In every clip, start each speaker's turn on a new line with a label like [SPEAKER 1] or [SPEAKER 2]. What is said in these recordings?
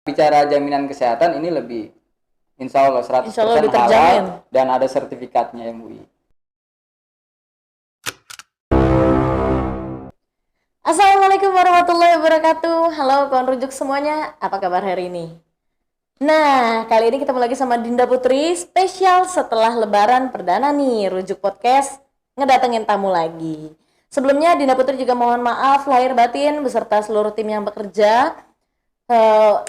[SPEAKER 1] Bicara jaminan kesehatan ini lebih insya Allah 100%
[SPEAKER 2] Insya Allah lebih
[SPEAKER 1] halal
[SPEAKER 2] terjamin.
[SPEAKER 1] dan ada sertifikatnya MUI.
[SPEAKER 2] Assalamualaikum warahmatullahi wabarakatuh. Halo kawan rujuk semuanya, apa kabar hari ini? Nah, kali ini ketemu lagi sama Dinda Putri, spesial setelah lebaran perdana nih, Rujuk Podcast ngedatengin tamu lagi. Sebelumnya Dinda Putri juga mohon maaf lahir batin beserta seluruh tim yang bekerja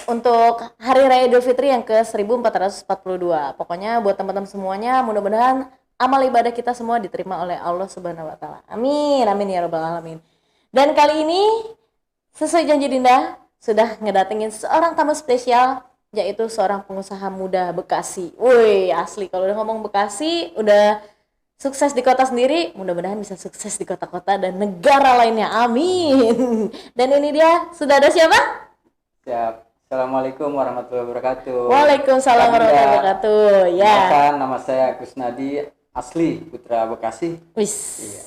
[SPEAKER 2] untuk Hari Raya Idul Fitri yang ke-1442. Pokoknya buat teman-teman semuanya, mudah-mudahan amal ibadah kita semua diterima oleh Allah Subhanahu wa taala. Amin, amin ya rabbal alamin. Dan kali ini sesuai janji Dinda sudah ngedatengin seorang tamu spesial, yaitu seorang pengusaha muda Bekasi. Woi, asli kalau udah ngomong Bekasi, udah sukses di kota sendiri, mudah-mudahan bisa sukses di kota-kota dan negara lainnya. Amin. Dan ini dia, sudah ada siapa?
[SPEAKER 1] Siap. Assalamualaikum warahmatullahi wabarakatuh.
[SPEAKER 2] Waalaikumsalam warahmatullahi wabarakatuh. Ya.
[SPEAKER 1] Kenalkan, nama saya Kusnadi, asli Putra Bekasi.
[SPEAKER 2] Wis.
[SPEAKER 1] Iya.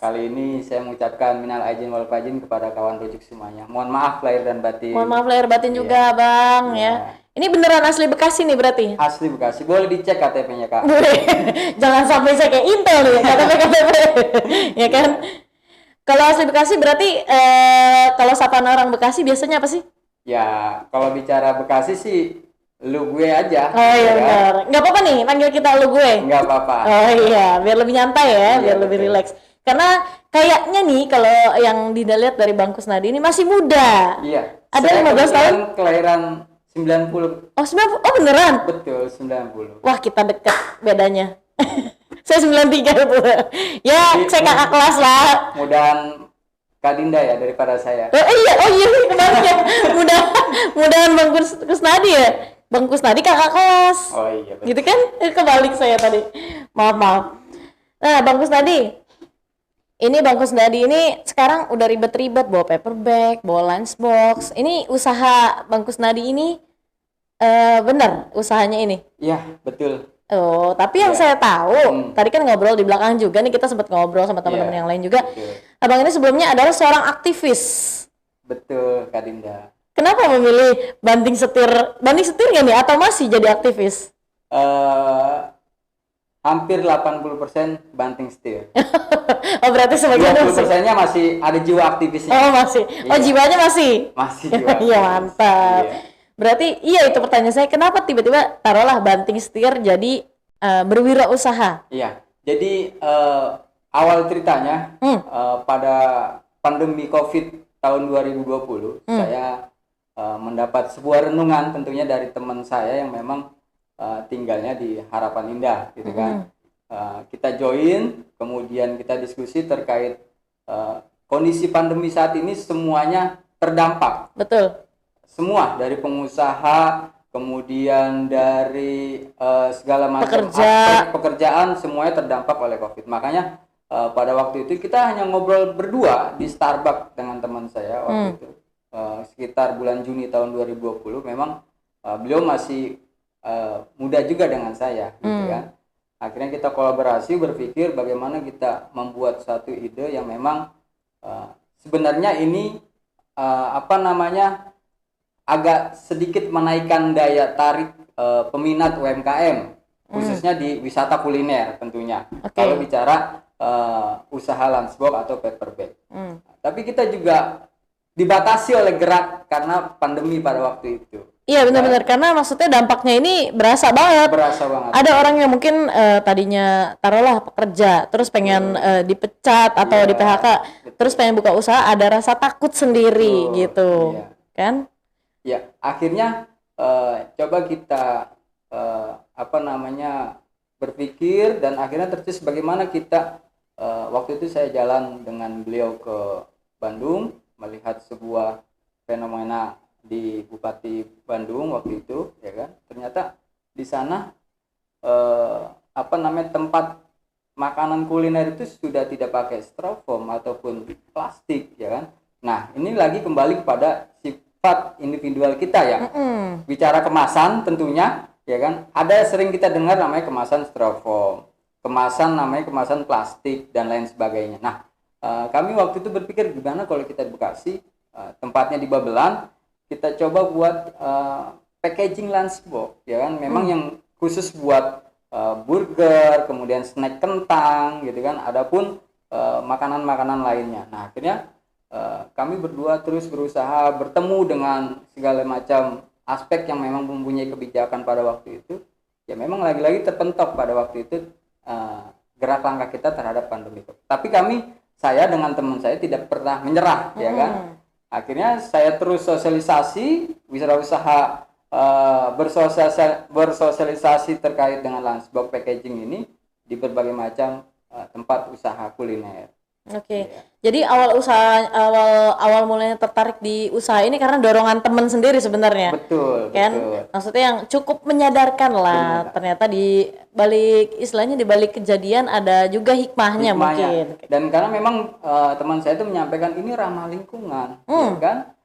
[SPEAKER 1] Kali ini saya mengucapkan minal aidin wal faizin kepada kawan rujuk semuanya. Mohon maaf lahir dan batin.
[SPEAKER 2] Mohon maaf lahir batin juga,
[SPEAKER 1] Iya.
[SPEAKER 2] Bang,
[SPEAKER 1] Iya.
[SPEAKER 2] ya. Ini beneran asli Bekasi nih berarti?
[SPEAKER 1] Asli Bekasi. Boleh dicek KTP-nya, Kak.
[SPEAKER 2] Boleh. Jangan sampai saya kayak Intel nih, KTP. Ya kan? Kalau asli Bekasi berarti kalau sapaan orang Bekasi biasanya apa sih?
[SPEAKER 1] Ya, kalau bicara Bekasi sih lu gue aja.
[SPEAKER 2] Oh iya
[SPEAKER 1] ya kan?
[SPEAKER 2] benar. Nggak apa-apa nih panggil kita lu gue.
[SPEAKER 1] Nggak apa-apa.
[SPEAKER 2] Oh iya, biar lebih nyantai ya,
[SPEAKER 1] Iya,
[SPEAKER 2] biar lebih
[SPEAKER 1] betul.
[SPEAKER 2] rileks. Karena kayaknya nih kalau yang Dinda lihat dari Bang Kusnadi ini masih muda.
[SPEAKER 1] Iya.
[SPEAKER 2] Ada
[SPEAKER 1] Saya
[SPEAKER 2] 15 tahun?
[SPEAKER 1] kelahiran 90.
[SPEAKER 2] Oh, 90. Oh beneran?
[SPEAKER 1] Betul, 90.
[SPEAKER 2] Wah, kita deket bedanya. Saya 93 tuh. Ya,
[SPEAKER 1] Jadi,
[SPEAKER 2] saya kakak kelas lah.
[SPEAKER 1] Mudahan Kak Dinda ya daripada saya.
[SPEAKER 2] Oh iya kemarin ya. Mudahan Bang Kusnadi ya. Bang Kusnadi kakak kelas.
[SPEAKER 1] Oh iya, betul.
[SPEAKER 2] Gitu kan? Kebalik saya tadi. Maaf. Nah, Bang Kusnadi. Ini Bang Kusnadi ini sekarang udah ribet-ribet bawa paper bag, bawa lunchbox. Ini usaha Bang Kusnadi ini benar usahanya ini.
[SPEAKER 1] Iya, betul.
[SPEAKER 2] Oh, tapi yang
[SPEAKER 1] Iya.
[SPEAKER 2] saya tahu, tadi kan ngobrol di belakang juga nih, kita sempat ngobrol sama teman-teman
[SPEAKER 1] Iya,
[SPEAKER 2] yang lain juga.
[SPEAKER 1] betul.
[SPEAKER 2] Abang ini sebelumnya adalah seorang aktivis.
[SPEAKER 1] Betul, Kak Dinda.
[SPEAKER 2] Kenapa memilih banting setir nggak nih atau masih jadi aktivis?
[SPEAKER 1] Hampir 80% banting setir.
[SPEAKER 2] Oh, berarti sebagian masih.
[SPEAKER 1] 20%-nya masih ada jiwa aktivisnya.
[SPEAKER 2] Oh, masih. Oh,
[SPEAKER 1] Iya.
[SPEAKER 2] jiwanya masih.
[SPEAKER 1] Masih jiwa.
[SPEAKER 2] Iya, mantap.
[SPEAKER 1] Iya.
[SPEAKER 2] Berarti iya itu pertanyaan saya, kenapa tiba-tiba taruhlah banting setir jadi berwirausaha?
[SPEAKER 1] Iya. Jadi awal ceritanya pada pandemi Covid tahun 2020 saya mendapat sebuah renungan tentunya dari teman saya yang memang tinggalnya di Harapan Indah gitu kan. Kita join, kemudian kita diskusi terkait kondisi pandemi saat ini semuanya terdampak.
[SPEAKER 2] Betul.
[SPEAKER 1] Semua dari pengusaha, kemudian dari segala macam
[SPEAKER 2] Pekerja.
[SPEAKER 1] aspek pekerjaan semuanya terdampak oleh Covid. Makanya pada waktu itu kita hanya ngobrol berdua di Starbucks dengan teman saya waktu itu sekitar bulan Juni tahun 2020. Memang beliau masih muda juga dengan saya, gitu kan. Akhirnya kita kolaborasi berpikir bagaimana kita membuat satu ide yang memang sebenarnya ini agak sedikit menaikkan daya tarik peminat UMKM, khususnya di wisata kuliner tentunya.
[SPEAKER 2] Oke.
[SPEAKER 1] Kalau bicara usaha lunchbox atau paper bag. Tapi kita juga dibatasi oleh gerak karena pandemi pada waktu itu.
[SPEAKER 2] Iya benar-benar, karena maksudnya dampaknya ini berasa banget.
[SPEAKER 1] Berasa banget.
[SPEAKER 2] Ada orang yang mungkin tadinya taruhlah pekerja, terus pengen dipecat atau
[SPEAKER 1] Iya,
[SPEAKER 2] di PHK, terus pengen buka usaha, ada rasa takut sendiri
[SPEAKER 1] Betul,
[SPEAKER 2] gitu,
[SPEAKER 1] iya.
[SPEAKER 2] kan?
[SPEAKER 1] Ya, akhirnya coba kita berpikir dan akhirnya tercetus bagaimana kita waktu itu saya jalan dengan beliau ke Bandung melihat sebuah fenomena di Bupati Bandung waktu itu, ya kan? Ternyata di sana tempat makanan kuliner itu sudah tidak pakai styrofoam ataupun plastik, ya kan? Nah, ini lagi kembali kepada sifat individual kita ya. Bicara kemasan tentunya, ya kan? Ada sering kita dengar namanya kemasan styrofoam, namanya kemasan plastik dan lain sebagainya. Nah, kami waktu itu berpikir gimana kalau kita di Bekasi, tempatnya di Babelan, kita coba buat packaging lunchbox, ya kan, memang yang khusus buat burger, kemudian snack kentang gitu kan, adapun makanan-makanan lainnya. Nah, akhirnya kami berdua terus berusaha bertemu dengan segala macam aspek yang memang mempunyai kebijakan pada waktu itu. Ya memang lagi-lagi terpentok pada waktu itu gerak langkah kita terhadap pandemi. Tapi saya dengan teman saya tidak pernah menyerah, ya kan. Akhirnya saya terus sosialisasi, wirausaha bersosialisasi terkait dengan lunchbox packaging ini di berbagai macam tempat usaha kuliner.
[SPEAKER 2] Oke. Jadi awal mulanya tertarik di usaha ini karena dorongan teman sendiri sebenarnya.
[SPEAKER 1] Betul,
[SPEAKER 2] kan?
[SPEAKER 1] betul.
[SPEAKER 2] Maksudnya yang cukup menyadarkan lah.
[SPEAKER 1] Benar.
[SPEAKER 2] Ternyata di balik kejadian ada juga hikmahnya mungkin.
[SPEAKER 1] Dan karena memang teman saya itu menyampaikan ini ramah lingkungan, ya kan?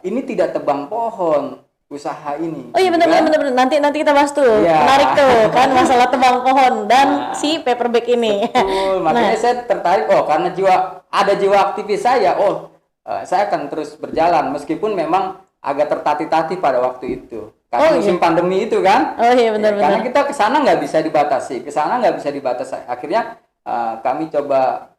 [SPEAKER 1] Ini tidak tebang pohon usaha ini.
[SPEAKER 2] Oh iya,
[SPEAKER 1] gitu
[SPEAKER 2] benar. Nanti kita bahas tuh.
[SPEAKER 1] Ya.
[SPEAKER 2] Menarik tuh kan masalah tebang pohon dan si paper bag ini.
[SPEAKER 1] Betul. Makanya saya tertarik karena ada jiwa aktivis saya. Saya akan terus berjalan meskipun memang agak tertatih-tatih pada waktu itu. Karena musim pandemi itu kan.
[SPEAKER 2] Oh iya, benar.
[SPEAKER 1] Karena kita kesana nggak bisa dibatasi. Akhirnya kami coba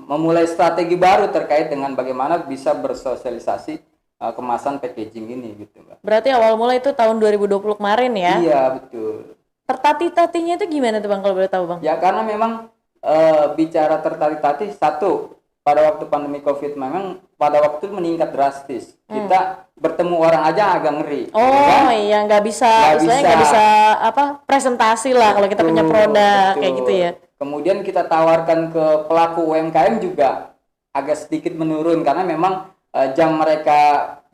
[SPEAKER 1] memulai strategi baru terkait dengan bagaimana bisa bersosialisasi kemasan packaging ini gitu, Mbak.
[SPEAKER 2] Berarti awal mulai itu tahun 2020 kemarin ya?
[SPEAKER 1] Iya, betul.
[SPEAKER 2] Tertatih-tatihnya itu gimana tuh Bang, kalau boleh tahu Bang?
[SPEAKER 1] Ya karena memang bicara tertatih-tatih, satu, pada waktu pandemi COVID memang pada waktu itu meningkat drastis. Kita bertemu orang aja agak ngeri.
[SPEAKER 2] Oh kan? Iya, nggak bisa presentasi lah kalau kita punya produk kayak gitu ya.
[SPEAKER 1] Kemudian kita tawarkan ke pelaku UMKM juga agak sedikit menurun karena memang jam mereka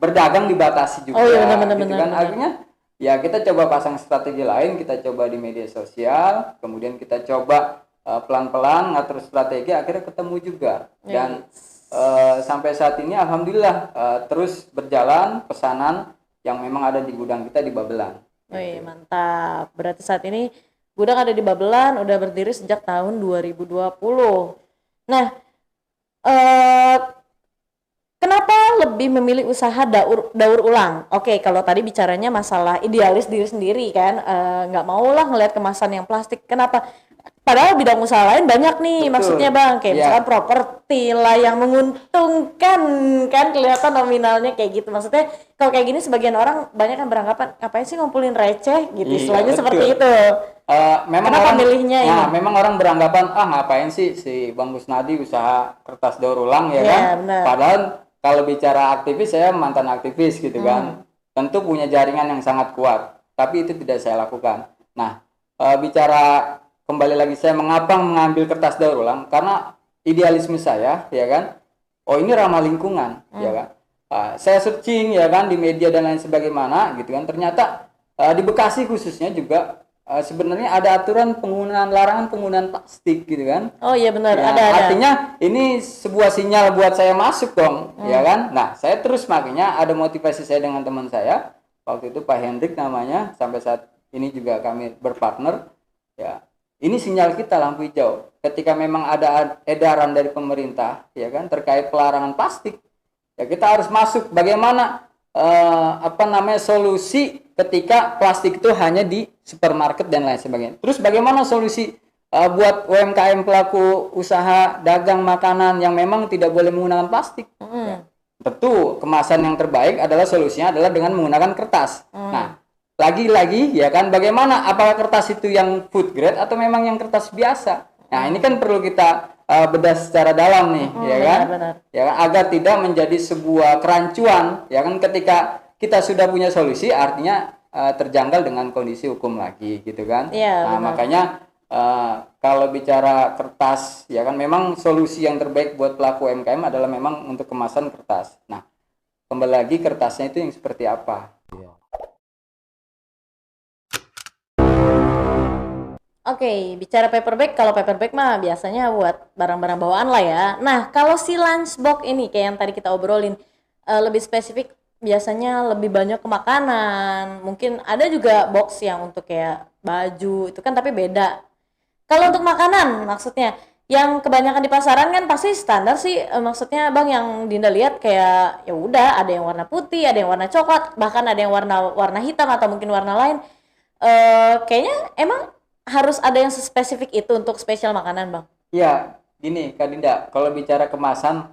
[SPEAKER 1] berdagang dibatasi juga.
[SPEAKER 2] Oh iya, benar.
[SPEAKER 1] Kan? Akhirnya ya kita coba pasang strategi lain, kita coba di media sosial, kemudian kita coba pelan-pelan ngatur strategi, akhirnya ketemu juga. Dan sampai saat ini alhamdulillah terus berjalan pesanan yang memang ada di gudang kita di Babelan.
[SPEAKER 2] Oh iya, mantap. Berarti saat ini gudang ada di Babelan udah berdiri sejak tahun 2020. Nah, kenapa lebih memilih usaha daur ulang? Oke, kalau tadi bicaranya masalah idealis diri sendiri kan, nggak mau lah ngelihat kemasan yang plastik. Kenapa? Padahal bidang usaha lain banyak nih. Betul. Maksudnya Bang, kayak misalkan properti lah yang menguntungkan kan, kelihatan nominalnya kayak gitu. Maksudnya kalau kayak gini sebagian orang banyak kan beranggapan ngapain sih ngumpulin receh gitu, istilahnya seperti itu.
[SPEAKER 1] Memang
[SPEAKER 2] kenapa
[SPEAKER 1] orang
[SPEAKER 2] milihnya ini?
[SPEAKER 1] Memang orang beranggapan ngapain sih si Bang Kusnadi usaha kertas daur ulang ya kan?
[SPEAKER 2] Bener.
[SPEAKER 1] Padahal kalau bicara aktivis, saya mantan aktivis gitu kan. Tentu punya jaringan yang sangat kuat, tapi itu tidak saya lakukan. Nah, bicara kembali lagi saya mengapa mengambil kertas daur ulang, karena idealisme saya ya kan. Ini ramah lingkungan ya kan. Saya searching ya kan di media dan lain sebagaimana gitu kan. Ternyata di Bekasi khususnya juga sebenarnya ada aturan larangan penggunaan plastik gitu kan. Oh
[SPEAKER 2] iya benar,
[SPEAKER 1] ya,
[SPEAKER 2] ada.
[SPEAKER 1] Artinya ini sebuah sinyal buat saya masuk dong, ya kan. Nah, saya terus makanya ada motivasi saya dengan teman saya waktu itu Pak Hendrik namanya, sampai saat ini juga kami berpartner. Ya, ini sinyal kita lampu hijau. Ketika memang ada edaran dari pemerintah, ya kan, terkait pelarangan plastik, ya kita harus masuk. Bagaimana solusi ketika plastik itu hanya di supermarket dan lain sebagainya. Terus bagaimana solusi buat UMKM pelaku usaha dagang makanan yang memang tidak boleh menggunakan plastik? Ya. Tentu kemasan yang terbaik adalah solusinya adalah dengan menggunakan kertas. Nah, lagi-lagi ya kan, bagaimana apakah kertas itu yang food grade atau memang yang kertas biasa? Nah, ini kan perlu kita bedah secara dalam nih, ya kan? Benar. Ya kan, agar tidak menjadi sebuah kerancuan, ya kan, ketika kita sudah punya solusi artinya terjanggal dengan kondisi hukum lagi gitu kan.
[SPEAKER 2] Ya,
[SPEAKER 1] nah, makanya kalau bicara kertas ya kan, memang solusi yang terbaik buat pelaku UMKM adalah memang untuk kemasan kertas. Nah, kembali lagi kertasnya itu yang seperti apa?
[SPEAKER 2] Oke, bicara paper bag, kalau paper bag mah biasanya buat barang-barang bawaan lah ya. Nah, kalau si lunchbox ini kayak yang tadi kita obrolin, lebih spesifik, biasanya lebih banyak ke makanan. Mungkin ada juga box yang untuk kayak baju, itu kan tapi beda. Kalau untuk makanan maksudnya, yang kebanyakan di pasaran kan pasti standar sih, maksudnya Bang yang Dinda lihat kayak ya udah ada yang warna putih, ada yang warna coklat, bahkan ada yang warna warna hitam atau mungkin warna lain. Kayaknya emang harus ada yang spesifik itu untuk spesial makanan, Bang.
[SPEAKER 1] Iya, gini Kak Dinda, kalau bicara kemasan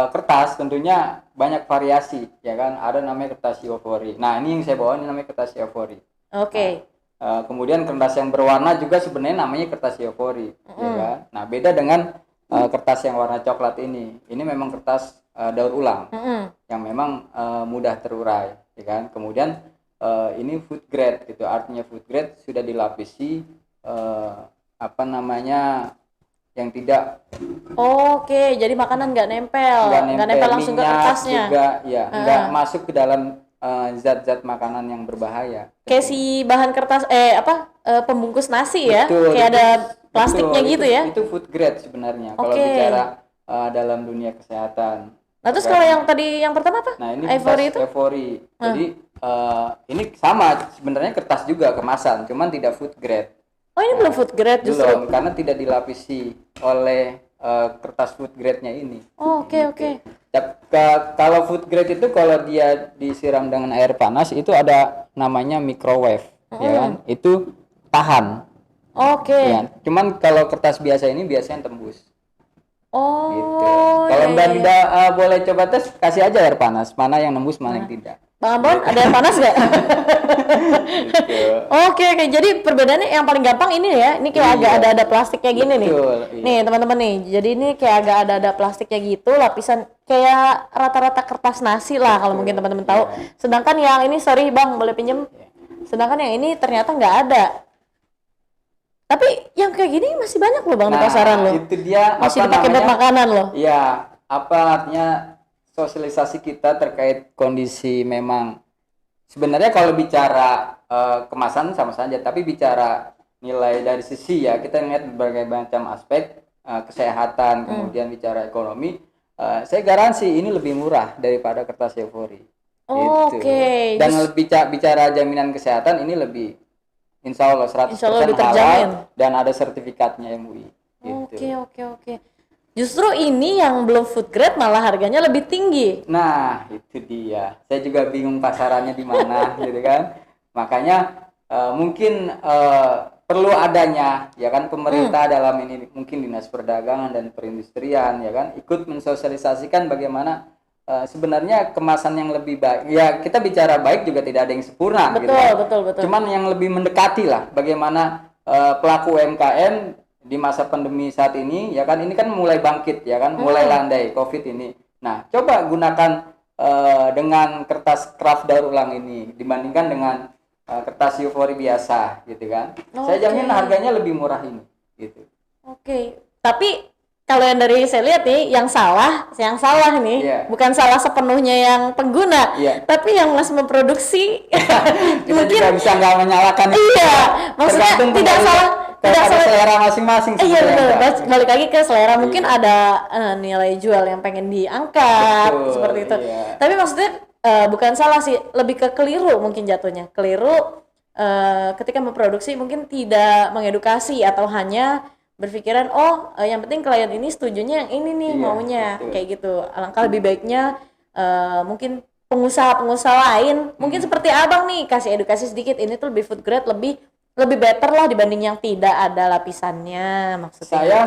[SPEAKER 1] kertas tentunya banyak variasi, ya kan? Ada namanya kertas ivory. Nah, ini yang saya bawa ini namanya kertas ivory.
[SPEAKER 2] Oke.
[SPEAKER 1] Kemudian kertas yang berwarna juga sebenarnya namanya kertas ivory, ya kan? Nah, beda dengan kertas yang warna coklat ini. Ini memang kertas daur ulang yang memang mudah terurai, ya kan? Kemudian ini food grade gitu. Artinya food grade sudah dilapisi apa namanya yang tidak
[SPEAKER 2] Oke, jadi makanan nggak nempel langsung ke kertasnya.
[SPEAKER 1] juga, ya, nggak masuk ke dalam zat-zat makanan yang berbahaya.
[SPEAKER 2] Kayak si bahan kertas pembungkus nasi ya,
[SPEAKER 1] Betul,
[SPEAKER 2] kayak ada
[SPEAKER 1] itu-
[SPEAKER 2] plastiknya
[SPEAKER 1] betul,
[SPEAKER 2] gitu ya.
[SPEAKER 1] Itu food grade sebenarnya kalau
[SPEAKER 2] Oke.
[SPEAKER 1] bicara dalam dunia kesehatan.
[SPEAKER 2] Nah, terus kalau yang tadi yang pertama apa?
[SPEAKER 1] Nah, ini
[SPEAKER 2] Ivory
[SPEAKER 1] kertas ivory. Jadi ini sama sebenarnya kertas juga kemasan, cuman tidak food grade.
[SPEAKER 2] Oh, ini belum food grade justru.
[SPEAKER 1] Belum, karena tidak dilapisi oleh kertas food grade-nya ini.
[SPEAKER 2] Oh, oke.
[SPEAKER 1] Kalau food grade itu kalau dia disiram dengan air panas itu ada namanya microwave, ya kan? Itu tahan.
[SPEAKER 2] Oke.
[SPEAKER 1] Ya. Cuman kalau kertas biasa ini biasanya tembus.
[SPEAKER 2] Oh.
[SPEAKER 1] Gitu. Kalau Mbak Dinda boleh coba tes, kasih aja air panas, mana yang nembus, mana yang tidak.
[SPEAKER 2] Bang Ambon, ada yang panas nggak?
[SPEAKER 1] Gitu.
[SPEAKER 2] Oke. Jadi perbedaannya yang paling gampang ini ya. Ini kayak agak ada plastiknya gini nih.
[SPEAKER 1] Betul, iya.
[SPEAKER 2] Nih teman-teman nih. Jadi ini kayak agak ada plastiknya gitu, lapisan kayak rata-rata kertas nasi lah kalau mungkin teman-teman tahu. Sedangkan yang ini, sorry Bang, boleh pinjem? Sedangkan yang ini ternyata nggak ada. Tapi yang kayak gini masih banyak loh Bang di pasaran loh.
[SPEAKER 1] Itu dia
[SPEAKER 2] Masih
[SPEAKER 1] apa
[SPEAKER 2] dipakai buat
[SPEAKER 1] namanya?
[SPEAKER 2] makanan loh.
[SPEAKER 1] Iya, apa artinya sosialisasi kita terkait kondisi memang sebenarnya kalau bicara kemasan sama saja, tapi bicara nilai dari sisi ya kita lihat berbagai macam aspek kesehatan, kemudian bicara ekonomi, saya garansi ini lebih murah daripada kertas ivory.
[SPEAKER 2] Oke.
[SPEAKER 1] Dan bicara jaminan kesehatan ini lebih insya Allah 100%
[SPEAKER 2] Insya Allah lebih
[SPEAKER 1] halal
[SPEAKER 2] terjamin.
[SPEAKER 1] dan ada sertifikatnya MUI. Gitu.
[SPEAKER 2] Oke. Justru ini yang belum food grade malah harganya lebih tinggi.
[SPEAKER 1] Nah, itu dia. Saya juga bingung pasarannya di mana, gitu kan. Makanya mungkin perlu adanya, ya kan, pemerintah dalam ini mungkin Dinas Perdagangan dan Perindustrian, ya kan, ikut mensosialisasikan bagaimana sebenarnya kemasan yang lebih baik. Ya, kita bicara baik juga tidak ada yang sempurna, gitu kan.
[SPEAKER 2] Betul.
[SPEAKER 1] Cuman yang lebih mendekati lah, bagaimana pelaku UMKM di masa pandemi saat ini, ya kan, ini kan mulai bangkit, ya kan, mulai landai COVID ini. Nah, coba gunakan dengan kertas kraft daur ulang ini dibandingkan dengan kertas ivory biasa, gitu kan. Saya jamin harganya lebih murah ini, gitu.
[SPEAKER 2] Oke. Tapi kalau yang dari saya lihat nih, yang salah nih, bukan salah sepenuhnya yang pengguna, tapi yang mas memproduksi.
[SPEAKER 1] Kita
[SPEAKER 2] mungkin
[SPEAKER 1] juga bisa nggak menyalahkan.
[SPEAKER 2] Iya, maksudnya tidak salah.
[SPEAKER 1] Selera masing-masing.
[SPEAKER 2] Iya betul. Balik lagi ke selera, mungkin ada nilai jual yang pengen diangkat.
[SPEAKER 1] Betul,
[SPEAKER 2] seperti itu.
[SPEAKER 1] iya.
[SPEAKER 2] Tapi maksudnya bukan salah sih, lebih ke keliru mungkin jatuhnya. Keliru ketika memproduksi mungkin tidak mengedukasi atau hanya berpikiran yang penting klien ini setujunya yang ini nih maunya, betul. Kayak gitu. Alangkah lebih baiknya mungkin pengusaha-pengusaha lain mungkin seperti Abang nih kasih edukasi sedikit, ini tuh lebih food grade, lebih better lah dibanding yang tidak ada lapisannya, maksudnya.
[SPEAKER 1] Saya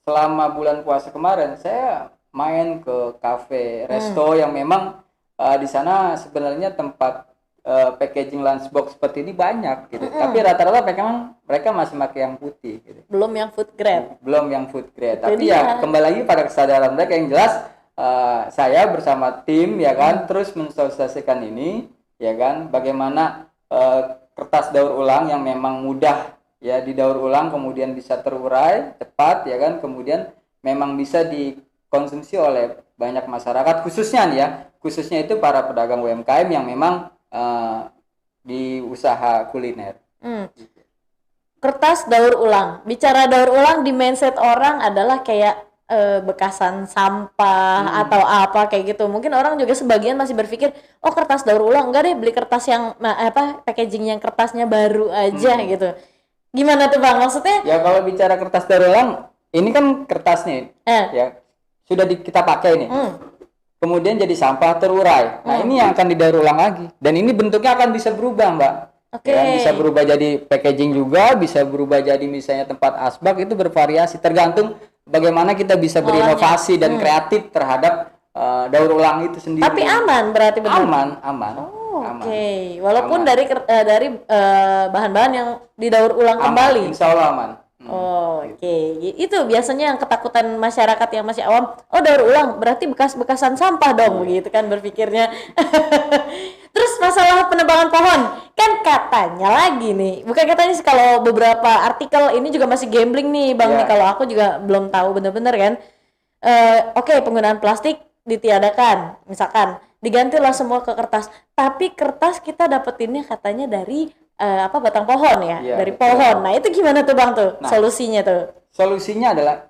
[SPEAKER 1] selama bulan puasa kemarin saya main ke kafe, resto yang memang di sana sebenarnya tempat packaging lunchbox seperti ini banyak gitu. Tapi rata-rata mereka masih pakai yang putih gitu.
[SPEAKER 2] Belum yang food grade.
[SPEAKER 1] Tapi ya kembali lagi pada kesadaran mereka, yang jelas saya bersama tim, ya kan, terus mensosialisasikan ini, ya kan, bagaimana kertas daur ulang yang memang mudah ya didaur ulang, kemudian bisa terurai cepat, ya kan, kemudian memang bisa dikonsumsi oleh banyak masyarakat, khususnya itu para pedagang UMKM yang memang di usaha kuliner.
[SPEAKER 2] Kertas daur ulang. Bicara daur ulang, di mindset orang adalah kayak bekasan sampah atau apa kayak gitu. Mungkin orang juga sebagian masih berpikir, kertas daur ulang, enggak deh, beli kertas yang packaging yang kertasnya baru aja gitu. Gimana tuh Bang? Maksudnya?
[SPEAKER 1] Ya kalau bicara kertas daur ulang, ini kan kertasnya ya sudah kita pakai nih. Kemudian jadi sampah terurai. Nah, ini yang akan didaur ulang lagi. Dan ini bentuknya akan bisa berubah, Mbak.
[SPEAKER 2] Oke.
[SPEAKER 1] Ya, bisa berubah jadi packaging juga, bisa berubah jadi misalnya tempat asbak, itu bervariasi tergantung bagaimana kita bisa berinovasi dan kreatif terhadap daur ulang itu sendiri.
[SPEAKER 2] Tapi aman berarti benar?
[SPEAKER 1] Aman.
[SPEAKER 2] Oke. Walaupun dari bahan-bahan yang didaur ulang kembali.
[SPEAKER 1] Insya Allah aman.
[SPEAKER 2] Oke. Itu biasanya yang ketakutan masyarakat yang masih awam. Oh, daur ulang berarti bekas-bekasan sampah dong, begitu kan berpikirnya. Terus masalah penebangan pohon, kan katanya lagi nih, bukan katanya sih, kalau beberapa artikel ini juga masih gambling nih Bang nih, kalau aku juga belum tahu bener-bener kan. Oke, penggunaan plastik ditiadakan, misalkan digantilah semua ke kertas, tapi kertas kita dapetinnya katanya dari batang pohon ya, dari pohon. Nah itu gimana tuh Bang tuh solusinya tuh?
[SPEAKER 1] Solusinya adalah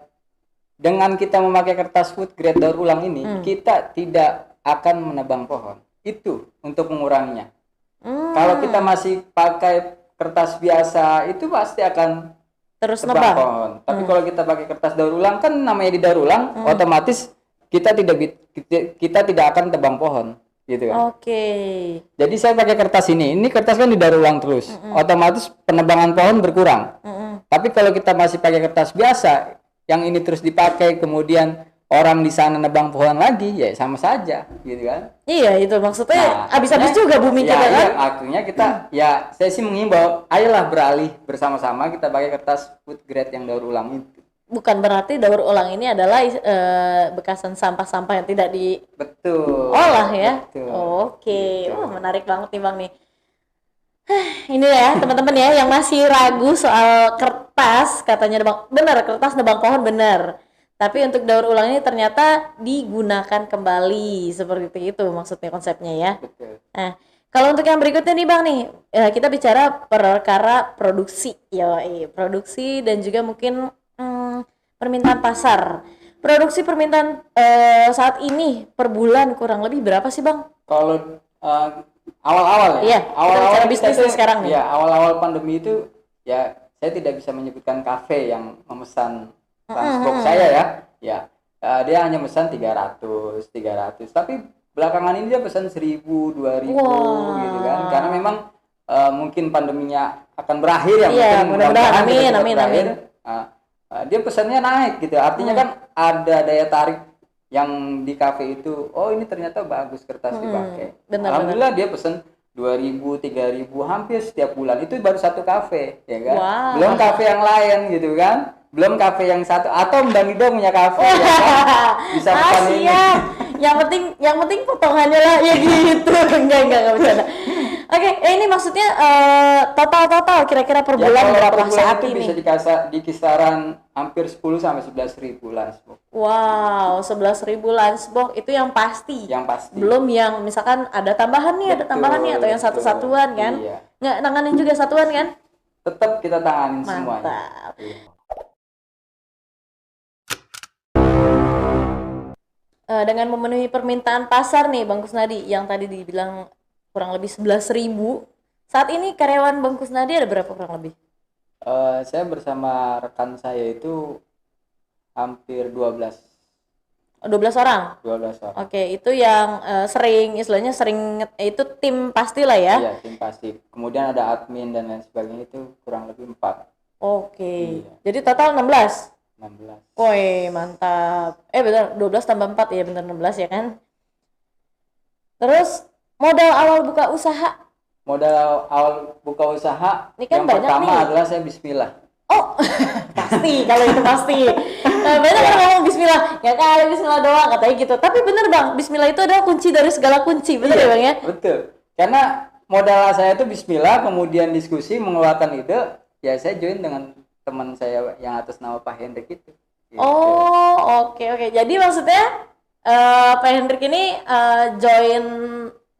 [SPEAKER 1] dengan kita memakai kertas food grade daur ulang ini, kita tidak akan menebang pohon. Itu untuk menguranginya. Kalau kita masih pakai kertas biasa, itu pasti akan
[SPEAKER 2] terus nebang
[SPEAKER 1] pohon. Tapi kalau kita pakai kertas daur ulang, kan namanya didaur ulang, otomatis kita tidak akan tebang pohon, gitu kan.
[SPEAKER 2] Oke.
[SPEAKER 1] Jadi saya pakai kertas ini kertas kan didaur ulang terus, otomatis penebangan pohon berkurang. Tapi kalau kita masih pakai kertas biasa, yang ini terus dipakai, kemudian orang di sana nebang pohon lagi, ya sama saja, gitu kan.
[SPEAKER 2] Iya, itu maksudnya habis-habis juga bumi kita kan.
[SPEAKER 1] Iya, akhirnya kita saya sih mengimbau, ayolah beralih bersama-sama kita pakai kertas food grade yang daur ulang itu.
[SPEAKER 2] Bukan berarti daur ulang ini adalah bekasan sampah-sampah yang tidak diolah ya.
[SPEAKER 1] Betul.
[SPEAKER 2] Oke. Wah, menarik banget nih Bang nih. Ini ya teman-teman ya yang masih ragu soal kertas, katanya benar kertas nebang pohon benar. Tapi untuk daur ulang ini ternyata digunakan kembali, seperti itu maksudnya konsepnya ya.
[SPEAKER 1] Betul.
[SPEAKER 2] Nah, kalau untuk yang berikutnya nih Bang nih, kita bicara perkara produksi, produksi dan juga mungkin permintaan pasar. Produksi permintaan saat ini per bulan kurang lebih berapa sih Bang?
[SPEAKER 1] Kalau awal-awal ya.
[SPEAKER 2] Iya, awal-awal bisnis sekarang nih.
[SPEAKER 1] Ya, awal-awal pandemi itu ya saya tidak bisa menyebutkan kafe yang memesan transbox saya ya. Ya, dia hanya memesan 300. Tapi belakangan ini dia pesan 1.000, 2.000 gitu kan. Karena memang mungkin pandeminya akan berakhir ya, mungkin
[SPEAKER 2] mudah-mudahan amin.
[SPEAKER 1] Dia pesannya naik gitu. Artinya kan ada daya tarik yang di kafe itu. Oh, ini ternyata bagus kertas dipakai. Alhamdulillah dia pesan 2.000, 3.000 hampir setiap bulan. Itu baru satu kafe, ya kan?
[SPEAKER 2] Wow.
[SPEAKER 1] Belum kafe yang lain gitu kan? Belum kafe yang satu, atau Mbak Nida punya kafe ya kan? Bisa pesan ini.
[SPEAKER 2] Yang penting potongannya lah ya gitu. Enggak bercanda. Oke, ini maksudnya total kira-kira per bulan berapa
[SPEAKER 1] per bulan
[SPEAKER 2] saat
[SPEAKER 1] itu
[SPEAKER 2] ini?
[SPEAKER 1] Bisa di kisaran hampir 10 sampai 11.000 lunchbox.
[SPEAKER 2] Wow, 11.000 lunchbox itu yang pasti.
[SPEAKER 1] Yang pasti.
[SPEAKER 2] Belum yang misalkan ada tambahan nih, atau yang satu-satuan kan?
[SPEAKER 1] Iya.
[SPEAKER 2] Nggak nanganin juga satuan kan?
[SPEAKER 1] Tetap kita tanganin semuanya.
[SPEAKER 2] Mantap. Dengan memenuhi permintaan pasar nih Bang Kusnadi yang tadi dibilang kurang lebih 11.000. Saat ini karyawan Bang Kusnadi ada berapa kurang lebih?
[SPEAKER 1] Saya bersama rekan saya itu hampir 12
[SPEAKER 2] orang?
[SPEAKER 1] 12 orang.
[SPEAKER 2] Oke, itu yang istilahnya sering itu tim pasti lah ya?
[SPEAKER 1] Iya, tim pasti. Kemudian ada admin dan lain sebagainya, itu kurang lebih 4.
[SPEAKER 2] Oke. Iya. Jadi total 16?
[SPEAKER 1] 16.
[SPEAKER 2] Woi, mantap. Benar, 12 tambah 4 ya, benar 16 ya kan? Terus modal awal buka usaha?
[SPEAKER 1] Modal awal buka usaha
[SPEAKER 2] ini kan
[SPEAKER 1] yang pertama
[SPEAKER 2] nih.
[SPEAKER 1] adalah saya bismillah.
[SPEAKER 2] Oh, pasti, kalau itu pasti. Banyak orang ngomong bismillah, ya kali bismillah doang katanya gitu. Tapi bener Bang, bismillah itu adalah kunci dari segala kunci, bener ya Bang ya?
[SPEAKER 1] Betul. Karena modal saya itu bismillah, kemudian diskusi, mengeluarkan ide, ya saya join dengan teman saya yang atas nama Pak Hendrik itu. Gitu.
[SPEAKER 2] Oh, oke. Jadi maksudnya Pak Hendrik ini join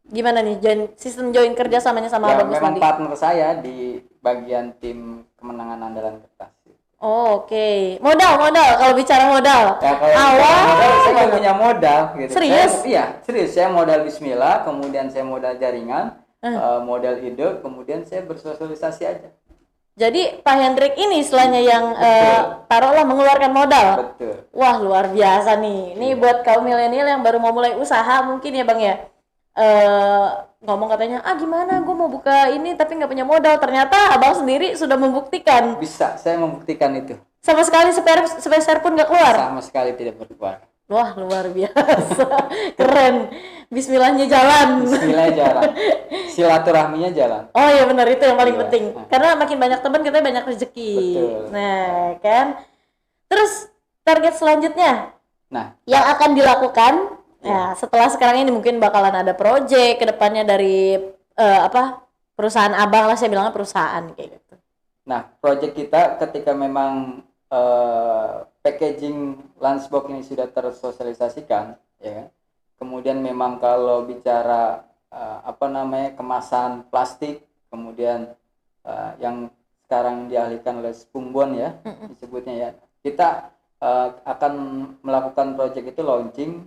[SPEAKER 2] gimana nih? Sistem join kerja samanya sama
[SPEAKER 1] ya,
[SPEAKER 2] Bang Kusnadi?
[SPEAKER 1] Memang partner saya di bagian tim kemenangan andalan kertas.
[SPEAKER 2] Oh, oke. Modal kalau bicara modal.
[SPEAKER 1] Ya, kalau modal saya nggak punya modal gitu.
[SPEAKER 2] Serius?
[SPEAKER 1] Serius. Saya modal bismillah, kemudian saya modal jaringan, modal ide, kemudian saya bersosialisasi aja.
[SPEAKER 2] Jadi Pak Hendrik ini istilahnya yang
[SPEAKER 1] Betul.
[SPEAKER 2] taruhlah mengeluarkan modal.
[SPEAKER 1] Betul.
[SPEAKER 2] Wah, luar biasa nih. Ini buat kaum milenial yang baru mau mulai usaha mungkin ya Bang ya. Eh ngomong katanya, gimana gue mau buka ini tapi nggak punya modal. Ternyata Abang sendiri sudah membuktikan.
[SPEAKER 1] Bisa, saya membuktikan itu.
[SPEAKER 2] Sama sekali sepeser pun nggak keluar.
[SPEAKER 1] Sama sekali tidak berkeluar.
[SPEAKER 2] Wah, luar biasa. Keren. Bismillahnya jalan.
[SPEAKER 1] Bismillah jalan. Silaturahminya jalan.
[SPEAKER 2] Oh ya benar, itu yang paling
[SPEAKER 1] Iya.
[SPEAKER 2] penting. Karena makin banyak teman kita banyak rezeki.
[SPEAKER 1] Betul.
[SPEAKER 2] Nah, kan. Terus target selanjutnya
[SPEAKER 1] Nah,
[SPEAKER 2] yang akan dilakukan ya setelah sekarang ini mungkin bakalan ada proyek ke depannya dari perusahaan Abang lah, saya bilangnya perusahaan kayak gitu.
[SPEAKER 1] nah, proyek kita ketika memang packaging lunchbox ini sudah tersosialisasikan, ya kan? Kemudian memang kalau bicara kemasan plastik, kemudian yang sekarang dialihkan oleh Spungbon ya, disebutnya ya, kita akan melakukan proyek itu launching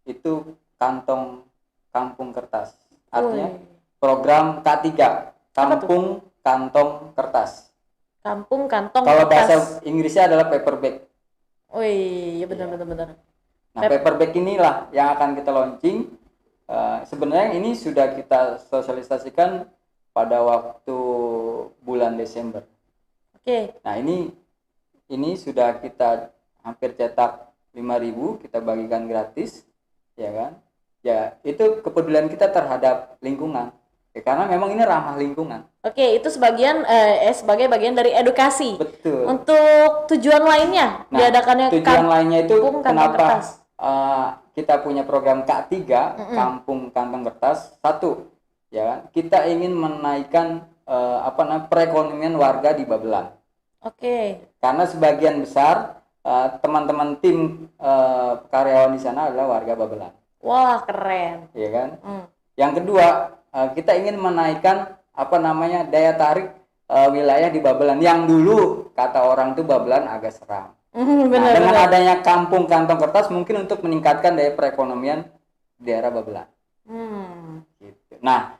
[SPEAKER 1] itu kantong kampung kertas. Artinya program K3, kampung kantong kertas.
[SPEAKER 2] Kampung kantong
[SPEAKER 1] Kalau
[SPEAKER 2] kertas.
[SPEAKER 1] bahasa Inggrisnya adalah paper bag.
[SPEAKER 2] Wih, ya benar.
[SPEAKER 1] Nah, paper bag inilah yang akan kita launching. Sebenarnya ini sudah kita sosialisasikan pada waktu bulan Desember.
[SPEAKER 2] Oke.
[SPEAKER 1] Nah, ini sudah kita hampir cetak 5.000, kita bagikan gratis, ya kan? Ya, itu kepedulian kita terhadap lingkungan. Ya, karena memang ini ramah lingkungan.
[SPEAKER 2] Oke, itu sebagai bagian dari edukasi.
[SPEAKER 1] Betul.
[SPEAKER 2] Untuk tujuan lainnya diadakannya
[SPEAKER 1] tujuan lainnya itu
[SPEAKER 2] kampung kantong
[SPEAKER 1] kenapa
[SPEAKER 2] kertas.
[SPEAKER 1] kita punya program K3 kampung kantong kertas. Satu, ya kan? Kita ingin menaikkan perekonomian warga di Babelan.
[SPEAKER 2] Oke.
[SPEAKER 1] Karena sebagian besar teman-teman tim karyawan di sana adalah warga Babelan.
[SPEAKER 2] Wah, keren.
[SPEAKER 1] Ya kan? Yang kedua, kita ingin menaikkan daya tarik wilayah di Babelan yang dulu kata orang tuh Babelan agak seram. Dengan adanya kampung kantong kertas mungkin untuk meningkatkan daya perekonomian di daerah Babelan. Gitu. Nah,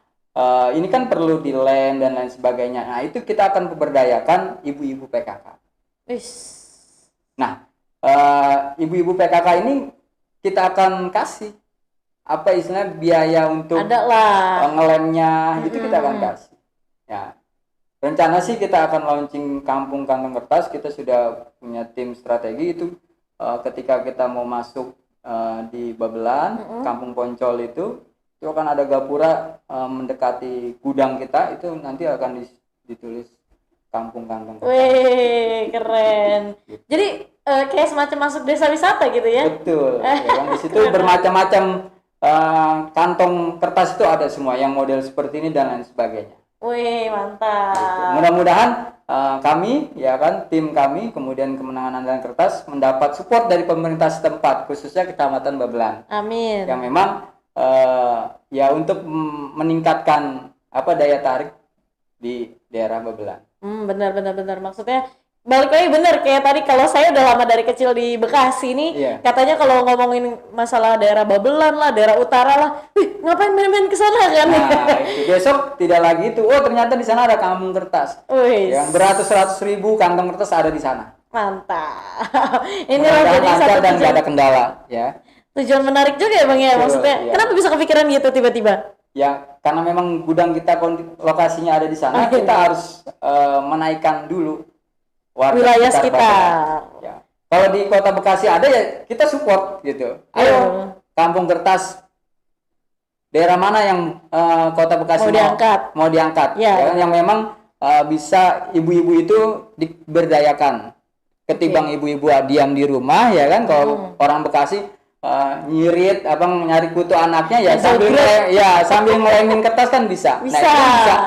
[SPEAKER 1] ini kan perlu di lem dan lain sebagainya. Nah, itu kita akan memberdayakan ibu-ibu PKK. Nah, ibu-ibu PKK ini kita akan kasih istilahnya biaya untuk ngelemnya, itu kita akan kasih. Ya, rencana sih kita akan launching kampung kantong kertas. Kita sudah punya tim strategi itu. Ketika kita mau masuk di Babelan, Kampung Poncol itu akan ada gapura mendekati gudang kita, itu nanti akan ditulis kampung kantong kertas.
[SPEAKER 2] Wih, keren. Gitu. Jadi kayak semacam masuk desa wisata gitu ya?
[SPEAKER 1] Betul. Ya, di situ bermacam-macam kantong kertas itu ada semua yang model seperti ini dan lain sebagainya.
[SPEAKER 2] Wih, mantap.
[SPEAKER 1] Mudah-mudahan kami, ya kan, tim kami, kemudian Kemenangan Andalan Kertas mendapat support dari pemerintah setempat, khususnya Kecamatan Babelan.
[SPEAKER 2] Amin.
[SPEAKER 1] Yang memang ya untuk meningkatkan daya tarik di daerah Babelan.
[SPEAKER 2] Benar. Maksudnya balik lagi bener kayak tadi, kalau saya udah lama dari kecil di Bekasi nih, katanya kalau ngomongin masalah daerah Babelan lah, daerah utara lah, ngapain main-main ke sana kan?
[SPEAKER 1] Nah, itu besok tidak lagi itu. Oh, ternyata di sana ada kampung kertas. Yang beratus-ratus ribu kantong kertas ada di sana.
[SPEAKER 2] Mantap. Inilah jadi satu
[SPEAKER 1] dan nggak ada kendala, ya.
[SPEAKER 2] Tujuan menarik juga ya Bang ya. Maksudnya kenapa bisa kepikiran gitu tiba-tiba?
[SPEAKER 1] Ya, karena memang gudang kita lokasinya ada di sana, kita harus menaikkan dulu
[SPEAKER 2] wilayah sekitar.
[SPEAKER 1] Ya. Kalau di Kota Bekasi ada, ya kita support gitu. Ayo, kampung kertas daerah mana yang Kota Bekasi mau diangkat, ya, yang memang bisa ibu-ibu itu diberdayakan. Ketimbang ibu-ibu diam di rumah, ya kan, kalau orang Bekasi nyirit nyari kutu anaknya, ya sambil ngelengin kertas kan bisa. Nah, itu bisa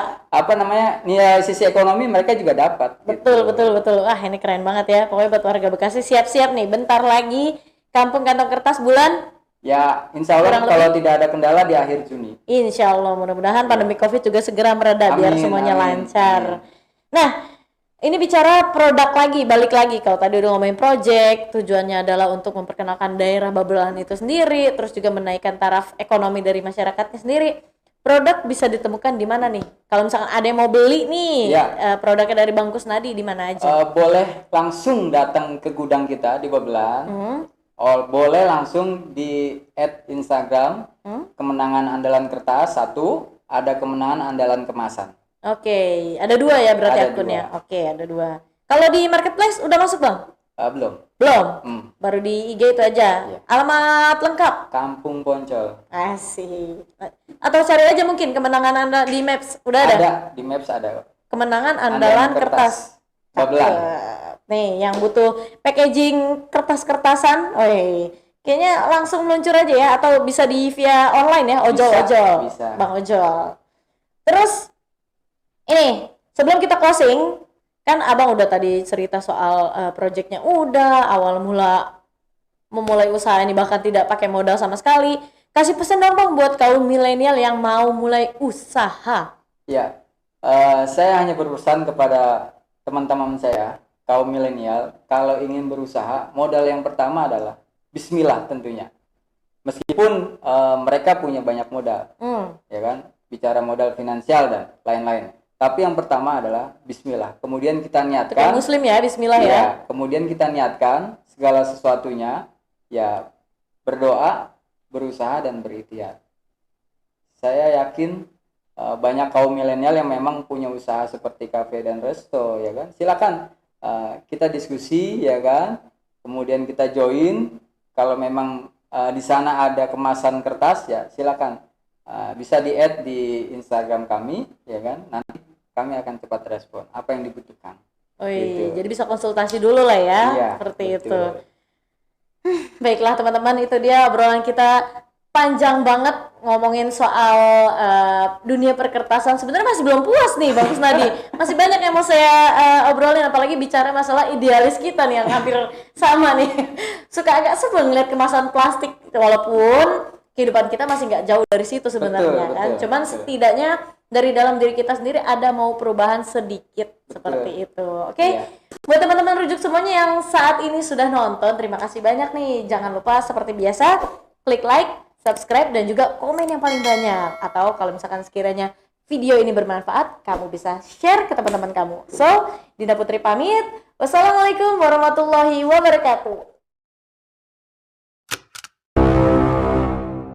[SPEAKER 1] nilai sisi ekonomi mereka juga dapat.
[SPEAKER 2] Betul. Ini keren banget ya. Pokoknya buat warga Bekasi siap-siap nih, bentar lagi kampung kantong kertas bulan.
[SPEAKER 1] Ya, insya Allah kalau tidak ada kendala di akhir Juni.
[SPEAKER 2] Insya Allah, mudah-mudahan pandemi COVID juga segera mereda, biar semuanya lancar. Nah, ini bicara produk lagi, balik lagi. Kalau tadi udah ngomongin project, tujuannya adalah untuk memperkenalkan daerah Babelan itu sendiri, terus juga menaikkan taraf ekonomi dari masyarakatnya sendiri. produk bisa ditemukan di mana nih? Kalau misalkan ada yang mau beli nih, produknya dari Bang Kusnadi di mana aja?
[SPEAKER 1] Boleh langsung datang ke gudang kita di Babelan. Boleh langsung di @Instagram Kemenangan Andalan Kertas 1, ada Kemenangan Andalan Kemasan.
[SPEAKER 2] Oke, ada 2 ya berarti
[SPEAKER 1] Ada
[SPEAKER 2] akunnya.
[SPEAKER 1] 2.
[SPEAKER 2] Oke, ada 2. Kalau di marketplace udah masuk Bang?
[SPEAKER 1] Belum.
[SPEAKER 2] Belum. Baru di IG itu aja.
[SPEAKER 1] Iya.
[SPEAKER 2] Alamat lengkap.
[SPEAKER 1] Kampung Poncol.
[SPEAKER 2] Asik. Atau cari aja mungkin Kemenangan Anda di Maps. Udah ada?
[SPEAKER 1] Ada di Maps ada.
[SPEAKER 2] Kemenangan Andalan Kertas.
[SPEAKER 1] Babelan.
[SPEAKER 2] Nih, yang butuh packaging kertas-kertasan, kayaknya langsung meluncur aja ya, atau bisa di via online ya, ojol-ojol.
[SPEAKER 1] Bisa.
[SPEAKER 2] Bang Ojol. Terus ini, sebelum kita closing, kan Abang udah tadi cerita soal projectnya udah, awal mula memulai usaha ini bahkan tidak pakai modal sama sekali. Kasih pesan dong Bang buat kaum milenial yang mau mulai usaha.
[SPEAKER 1] Ya, saya hanya berpesan kepada teman-teman saya, kaum milenial, kalau ingin berusaha, modal yang pertama adalah bismillah tentunya. Meskipun mereka punya banyak modal, ya kan, bicara modal finansial dan lain-lain. Tapi yang pertama adalah bismillah. Kemudian kita niatkan.
[SPEAKER 2] Kayak muslim ya, bismillah ya.
[SPEAKER 1] Kemudian kita niatkan segala sesuatunya, ya berdoa, berusaha dan berikhtiar. Saya yakin banyak kaum milenial yang memang punya usaha seperti kafe dan resto, ya kan. Silakan kita diskusi, ya kan. Kemudian kita join. Kalau memang di sana ada kemasan kertas, ya silakan bisa di-add di Instagram kami, ya kan. Nanti kami akan cepat respon apa yang dibutuhkan.
[SPEAKER 2] Gitu. Jadi bisa konsultasi dulu lah ya, seperti betul. Itu. Baiklah teman-teman, itu dia obrolan kita, panjang banget ngomongin soal dunia perkertasan. Sebenarnya masih belum puas nih Bang Kusnadi. Masih banyak yang mau saya obrolin, apalagi bicara masalah idealis kita nih yang hampir sama nih. Suka agak sebel ngeliat kemasan plastik, walaupun kehidupan kita masih nggak jauh dari situ sebenarnya kan. Cuman setidaknya dari dalam diri kita sendiri ada mau perubahan sedikit seperti itu. Oke? Buat teman-teman rujuk semuanya yang saat ini sudah nonton, terima kasih banyak nih. Jangan lupa seperti biasa klik like, subscribe, dan juga komen yang paling banyak. Atau kalau misalkan sekiranya video ini bermanfaat, kamu bisa share ke teman-teman kamu. So, Dinda Putri pamit. Wassalamualaikum warahmatullahi wabarakatuh.